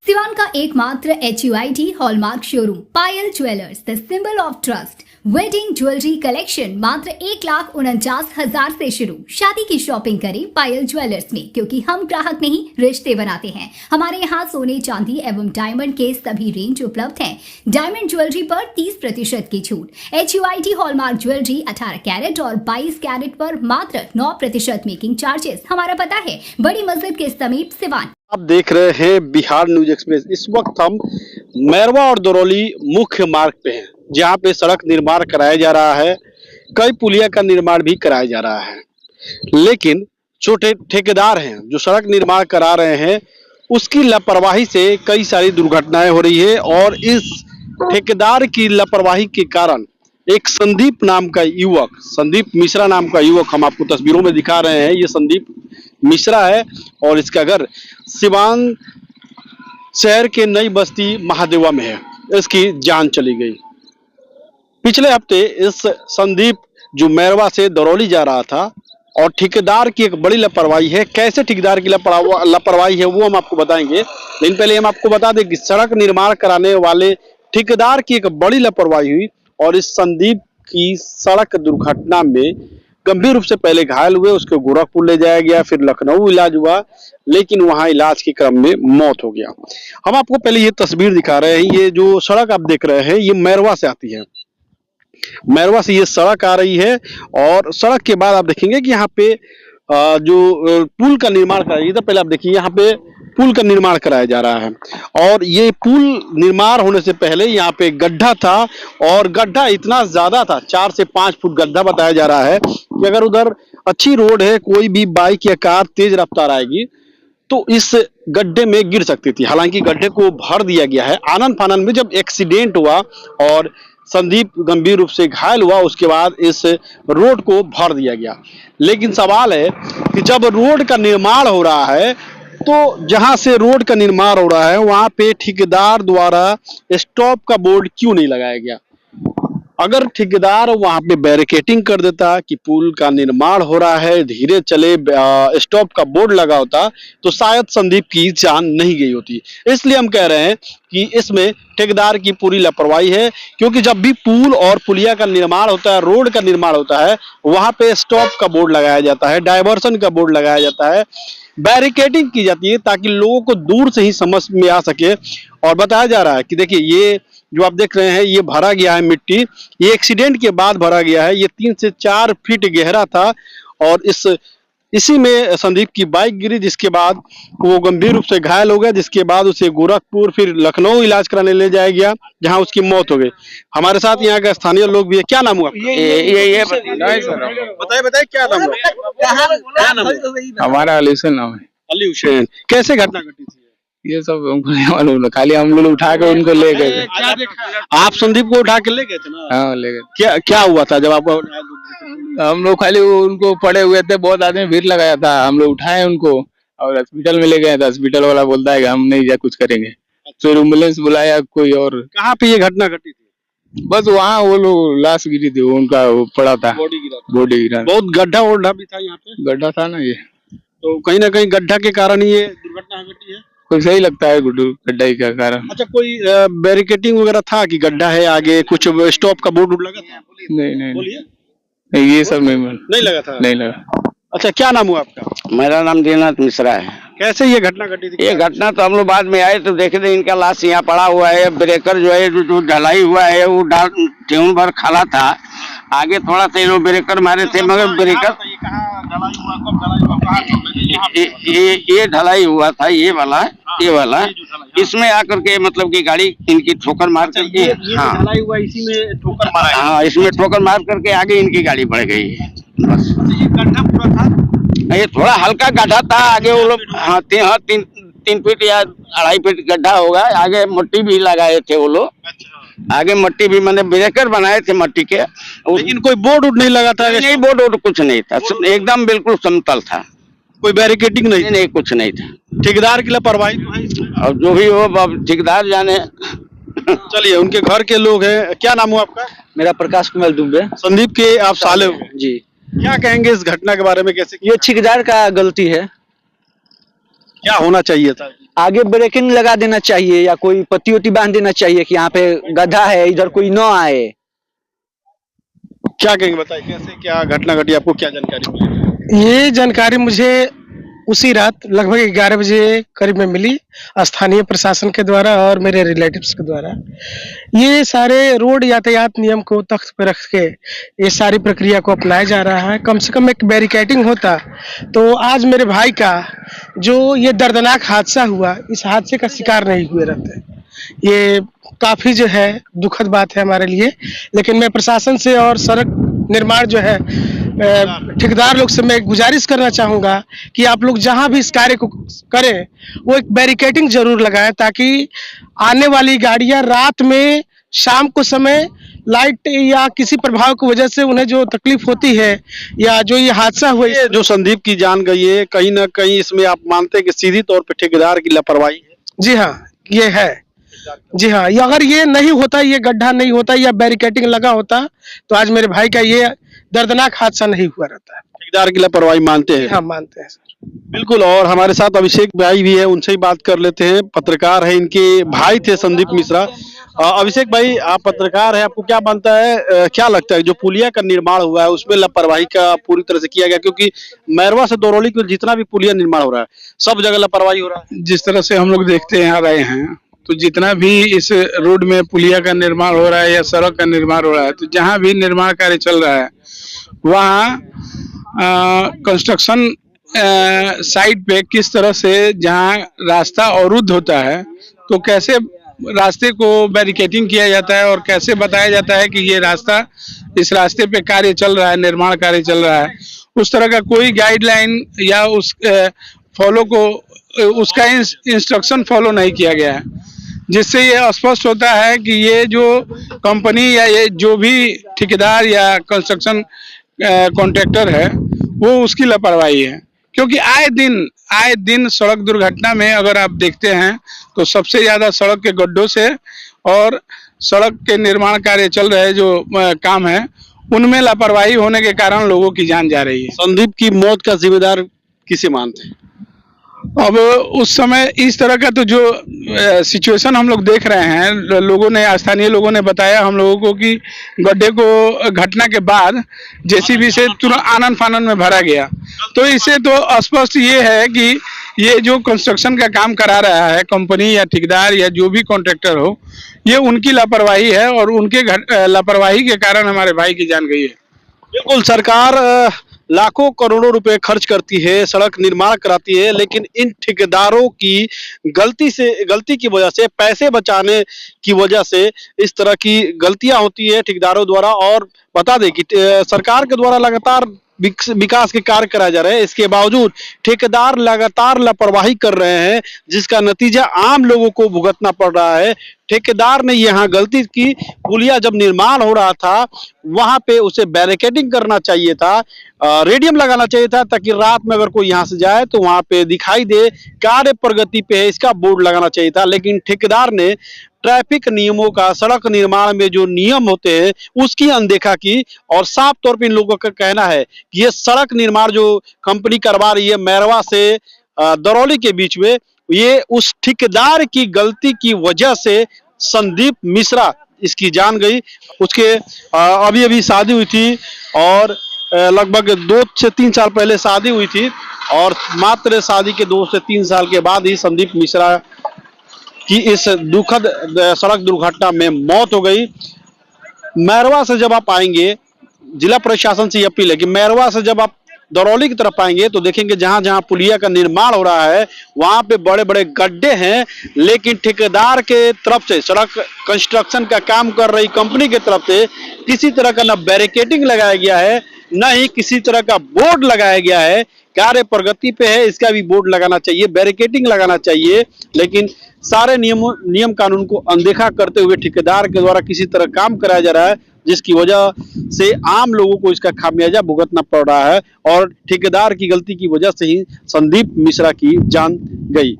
सिवान का एकमात्र HUID hallmark showroom Payal jewellers, the symbol of trust. Wedding jewellery collection मात्र 1,49,000 से शुरू। शादी की शॉपिंग करें पायल ज्वेलर्स में, क्योंकि हम ग्राहक नहीं रिश्ते बनाते हैं। हमारे यहाँ सोने चांदी एवं डायमंड के सभी रेंज उपलब्ध हैं। डायमंड ज्वेलरी पर 30% की छूट। HUID हॉलमार्क ज्वेलरी 18 कैरेट और 22 कैरेट पर मात्र 9% मेकिंग चार्जेस। हमारा पता है बड़ी मस्जिद के समीप सिवान। आप देख रहे हैं बिहार न्यूज एक्सप्रेस। इस वक्त हम मैरवा और दरौली मुख्य मार्ग पे हैं, जहाँ पे सड़क निर्माण कराया जा रहा है। कई पुलिया का निर्माण भी कराया जा रहा है, लेकिन छोटे ठेकेदार हैं जो सड़क निर्माण करा रहे हैं, उसकी लापरवाही से कई सारी दुर्घटनाएं हो रही है। और इस ठेकेदार की लापरवाही के कारण एक संदीप नाम का युवक, संदीप मिश्रा नाम का युवक, हम आपको तस्वीरों में दिखा रहे हैं, ये संदीप मिश्रा है और इसका घर सिवान शहर के नई बस्ती महादेवा में है। इसकी जान चली गई। पिछले हफ्ते इस संदीप जो मैरवा से दरौली जा रहा था और ठेकेदार की एक बड़ी लापरवाही है। कैसे ठेकेदार की लापरवाही है वो हम आपको बताएंगे, लेकिन पहले हम आपको बता दें कि सड़क निर्माण कराने वाले ठेकेदार की एक बड़ी लापरवाही हुई और इस संदीप की सड़क दुर्घटना में गंभीर रूप से पहले घायल हुए, उसको गोरखपुर ले जाया गया, फिर लखनऊ इलाज हुआ, लेकिन वहां इलाज के क्रम में मौत हो गया। हम आपको पहले ये तस्वीर दिखा रहे हैं। ये जो सड़क आप देख रहे हैं ये मैरवा से आती है। मैरवा से ये सड़क आ रही है और सड़क के बाद आप देखेंगे कि यहाँ पे जो पुल का निर्माण कराया गया था। पहले आप देखिए यहाँ पे पुल का निर्माण कराया जा रहा है और ये पुल निर्माण होने से पहले यहाँ पे गड्ढा था और गड्ढा इतना ज्यादा था, 4 से 5 फुट गड्ढा बताया जा रहा है कि अगर उधर अच्छी रोड है, कोई भी बाइक या कार तेज रफ्तार आएगी तो इस गड्ढे में गिर सकती थी। हालांकि गड्ढे को भर दिया गया है। आनंद फानंद में जब एक्सीडेंट हुआ और संदीप गंभीर रूप से घायल हुआ, उसके बाद इस रोड को भर दिया गया। लेकिन सवाल है कि जब रोड का निर्माण हो रहा है तो जहां से रोड का निर्माण हो रहा है वहां पे ठेकेदार द्वारा स्टॉप का बोर्ड क्यों नहीं लगाया गया? अगर ठेकेदार वहां पे बैरिकेटिंग कर देता कि पुल का निर्माण हो रहा है, धीरे चले, स्टॉप का बोर्ड लगा होता, तो शायद संदीप की जान नहीं गई होती। इसलिए हम कह रहे हैं कि इसमें ठेकेदार की पूरी लापरवाही है, क्योंकि जब भी पुल और पुलिया का निर्माण होता है, रोड का निर्माण होता है, वहां पे स्टॉप का बोर्ड लगाया जाता है, डायवर्सन का बोर्ड लगाया जाता है, बैरिकेडिंग की जाती है ताकि लोगों को दूर से ही समझ में आ सके। और बताया जा रहा है कि देखिए ये जो आप देख रहे हैं ये भरा गया है मिट्टी, ये एक्सीडेंट के बाद भरा गया है। ये 3 से 4 फीट गहरा था और इसी में संदीप की बाइक गिरी, जिसके बाद वो गंभीर रूप से घायल हो गया, जिसके बाद उसे गोरखपुर फिर लखनऊ इलाज कराने ले जाया गया, जहां उसकी मौत हो गई। हमारे साथ यहाँ का स्थानीय लोग भी है। क्या नाम हुआ? बताइए क्या नाम हुआ? हमारा अली हुसैन नाम है। अली हुसैन। कैसे घटना घटी थी? ये सब हमको नहीं मालूम, खाली हम लोग उठा के उनको ले गए। आप संदीप को उठा के ले गए थे ना? हाँ ले गए। क्या हुआ था जब आपको? हम लोग खाली उनको पड़े हुए थे, बहुत आदमी भीड़ लगाया था, हम लोग उठाए उनको और हॉस्पिटल में ले गए। हॉस्पिटल वाला बोलता है कि हम नहीं जा कुछ करेंगे। फिर एम्बुलेंस बुलाया कोई और। कहाँ पे ये घटना घटी थी? बस वहाँ वो लोग लाश गिरी थी, उनका वो पड़ा था, बॉडी गिरा। बहुत गड्ढा वड्ढा भी था यहाँ पे? गड्ढा था ना ये, तो कहीं ना कहीं गड्ढा के कारण ही ये दुर्घटना घटी है। कोई सही लगता है गड्ढा ही का कारण। अच्छा, कोई बैरिकेटिंग वगैरह था कि गड्ढा है आगे, कुछ स्टॉप का बोर्ड लगा था? नहीं, ये सब नहीं लगा था। नहीं लगा। अच्छा, क्या नाम हुआ आपका? मेरा नाम दीनानाथ मिश्रा है। कैसे ये घटना घटी थी? ये घटना तो हम लोग बाद में आए तो देखे थे इनका लाश यहाँ पड़ा हुआ है। ब्रेकर जो है जो ढलाई हुआ है वो ट्यून भर खाला था, आगे थोड़ा सा ये ब्रेकर मारे थे, मगर ब्रेकर ये ढलाई हुआ था, ये वाला इसमें आकर के मतलब कि गाड़ी इनकी ठोकर मार करके, हाँ ढलाई हुआ इसी में ठोकर मारा है। हाँ इसमें ठोकर मार करके आगे इनकी गाड़ी बढ़ गई है। बस ये गड्ढा पूरा था? ये थोड़ा हल्का गड्ढा था, आगे वो लोग हाँ 3 फीट या 2.5 फीट गड्ढा होगा। आगे मट्टी भी लगाए थे वो लोग, आगे मट्टी भी मैंने ब्रेकर बनाए थे मट्टी के। लेकिन कोई बोर्ड उड नहीं लगा था? नहीं, बोर्ड कुछ नहीं था, एकदम बिल्कुल समतल था, कोई बैरिकेटिंग नहीं कुछ नहीं था। ठेकेदार की लापरवाही तो है इसमें। और जो भी हो अब ठेकेदार जाने। चलिए, उनके घर के लोग हैं। क्या नाम हुआ आपका? मेरा प्रकाश कुमार दुबे। संदीप के आप साले हो जी। क्या कहेंगे इस घटना के बारे में? कैसे ये ठेकेदार का गलती है। क्या होना चाहिए था? आगे ब्रेकिंग लगा देना चाहिए या कोई पट्टी वट्टी बांध देना चाहिए कि यहाँ पे गड्ढा है, इधर कोई न आए। क्या कहेंगे, बताइए कैसे क्या घटना घटी, आपको क्या जानकारी मिली? ये जानकारी मुझे उसी रात लगभग 11 बजे करीब में मिली, स्थानीय प्रशासन के द्वारा और मेरे रिलेटिव्स के द्वारा। ये सारे रोड यातायात नियम को तख्त पे रख के ये सारी प्रक्रिया को अपनाया जा रहा है। कम से कम एक बैरिकेडिंग होता तो आज मेरे भाई का जो ये दर्दनाक हादसा हुआ, इस हादसे का शिकार नहीं हुए रहते। ये काफी जो है दुखद बात है हमारे लिए। लेकिन मैं प्रशासन से और सड़क निर्माण जो है ठेकेदार लोग से मैं गुजारिश करना चाहूंगा कि आप लोग जहां भी इस कार्य को करें वो एक बैरिकेडिंग जरूर लगाएं, ताकि आने वाली गाड़ियां रात में, शाम को समय लाइट या किसी प्रभाव की वजह से उन्हें जो तकलीफ होती है या जो ये हादसा हुआ, ये जो संदीप की जान गई है, कहीं ना कहीं इसमें आप मानते हैं कि सीधी तौर पे ठेकेदार की लापरवाही है? जी हाँ, ये है। जी हाँ, ये अगर ये नहीं होता, ये गड्ढा नहीं होता या बैरिकेडिंग लगा होता तो आज मेरे भाई का ये दर्दनाक हादसा नहीं हुआ रहता है। ठेकेदार की लापरवाही मानते हैं? हाँ, मानते हैं सर। बिल्कुल। और हमारे साथ अभिषेक भाई भी है, उनसे ही बात कर लेते हैं। पत्रकार है, इनके भाई थे संदीप मिश्रा। अभिषेक भाई, आप पत्रकार है, आपको क्या बनता है, क्या लगता है जो पुलिया का निर्माण हुआ है उसमें लापरवाही का पूरी तरह से किया गया? क्योंकि मैरवा से दरौली को जितना भी पुलिया निर्माण हो रहा है सब जगह लापरवाही हो रहा है। जिस तरह से हम लोग देखते आ रहे हैं, तो जितना भी इस रोड में पुलिया का निर्माण हो रहा है या सड़क का निर्माण हो रहा है, तो जहाँ भी निर्माण कार्य चल रहा है वहाँ कंस्ट्रक्शन साइट पे किस तरह से जहाँ रास्ता अवरुद्ध होता है तो कैसे रास्ते को बैरिकेडिंग किया जाता है और कैसे बताया जाता है कि ये रास्ता, इस रास्ते पे कार्य चल रहा है, निर्माण कार्य चल रहा है, उस तरह का कोई गाइडलाइन या उस फॉलो को, उसका इंस्ट्रक्शन फॉलो नहीं किया गया है, जिससे ये स्पष्ट होता है कि ये जो कंपनी या ये जो भी ठेकेदार या कंस्ट्रक्शन कॉन्ट्रैक्टर है वो उसकी लापरवाही है। क्योंकि आए दिन सड़क दुर्घटना में अगर आप देखते हैं तो सबसे ज्यादा सड़क के गड्ढों से और सड़क के निर्माण कार्य चल रहे जो काम है उनमें लापरवाही होने के कारण लोगों की जान जा रही है। संदीप की मौत का जिम्मेदार किसे मानते हैं? अब उस समय इस तरह का तो जो सिचुएशन हम लोग देख रहे हैं, लोगों ने, स्थानीय लोगों ने बताया हम लोगों को कि गड्ढे को घटना के बाद जेसीबी से तुरंत आनन फानन में भरा गया। तो इससे तो स्पष्ट ये है कि ये जो कंस्ट्रक्शन का काम करा रहा है कंपनी या ठेकेदार या जो भी कॉन्ट्रैक्टर हो, ये उनकी लापरवाही है और उनके लापरवाही के कारण हमारे भाई की जान गई है। बिल्कुल। सरकार लाखों करोड़ों रुपए खर्च करती है, सड़क निर्माण कराती है, लेकिन इन ठेकेदारों की गलती की वजह से, पैसे बचाने की वजह से इस तरह की गलतियां होती है ठेकेदारों द्वारा। और बता दें कि सरकार के द्वारा लगातार विकास के कार्य कराए जा रहे हैं, इसके बावजूद ठेकेदार लगातार लापरवाही कर रहे हैं, जिसका नतीजा आम लोगों को भुगतना पड़ रहा है। ठेकेदार ने यहाँ गलती की, पुलिया जब निर्माण हो रहा था वहां पे उसे बैरिकेडिंग करना चाहिए था, रेडियम लगाना चाहिए था, ताकि रात में अगर कोई यहाँ से जाए तो वहां पे दिखाई दे कार्य प्रगति पे है, इसका बोर्ड लगाना चाहिए था। लेकिन ठेकेदार ने ट्रैफिक नियमों का, सड़क निर्माण में जो नियम होते हैं उसकी अनदेखा की। और साफ तौर पे इन लोगों का कहना है कि ये सड़क निर्माण जो कंपनी करवा रही है मैरवा से दरौली के बीच में, ये उस ठेकेदार की गलती की वजह से संदीप मिश्रा इसकी जान गई। उसके अभी अभी शादी हुई थी और लगभग 2 से 3 साल पहले शादी हुई थी और मात्र शादी के 2 से 3 साल के बाद ही संदीप मिश्रा की इस दुखद सड़क दुर्घटना में मौत हो गई। मैरवा से जब आप आएंगे, जिला प्रशासन से अपील है कि मैरवा से जब आप दरौली की तरफ आएंगे तो देखेंगे जहां जहां पुलिया का निर्माण हो रहा है वहां पे बड़े बड़े गड्ढे हैं, लेकिन ठेकेदार के तरफ से, सड़क कंस्ट्रक्शन का काम कर रही कंपनी के तरफ से किसी तरह का न बैरिकेडिंग लगाया गया है, न ही किसी तरह का बोर्ड लगाया गया है। कार्य प्रगति पे है, इसका भी बोर्ड लगाना चाहिए, बैरिकेडिंग लगाना चाहिए, लेकिन सारे नियम कानून को अनदेखा करते हुए ठेकेदार के द्वारा किसी तरह काम कराया जा रहा है, जिसकी वजह से आम लोगों को इसका खामियाजा भुगतना पड़ रहा है और ठेकेदार की गलती की वजह से ही संदीप मिश्रा की जान गई।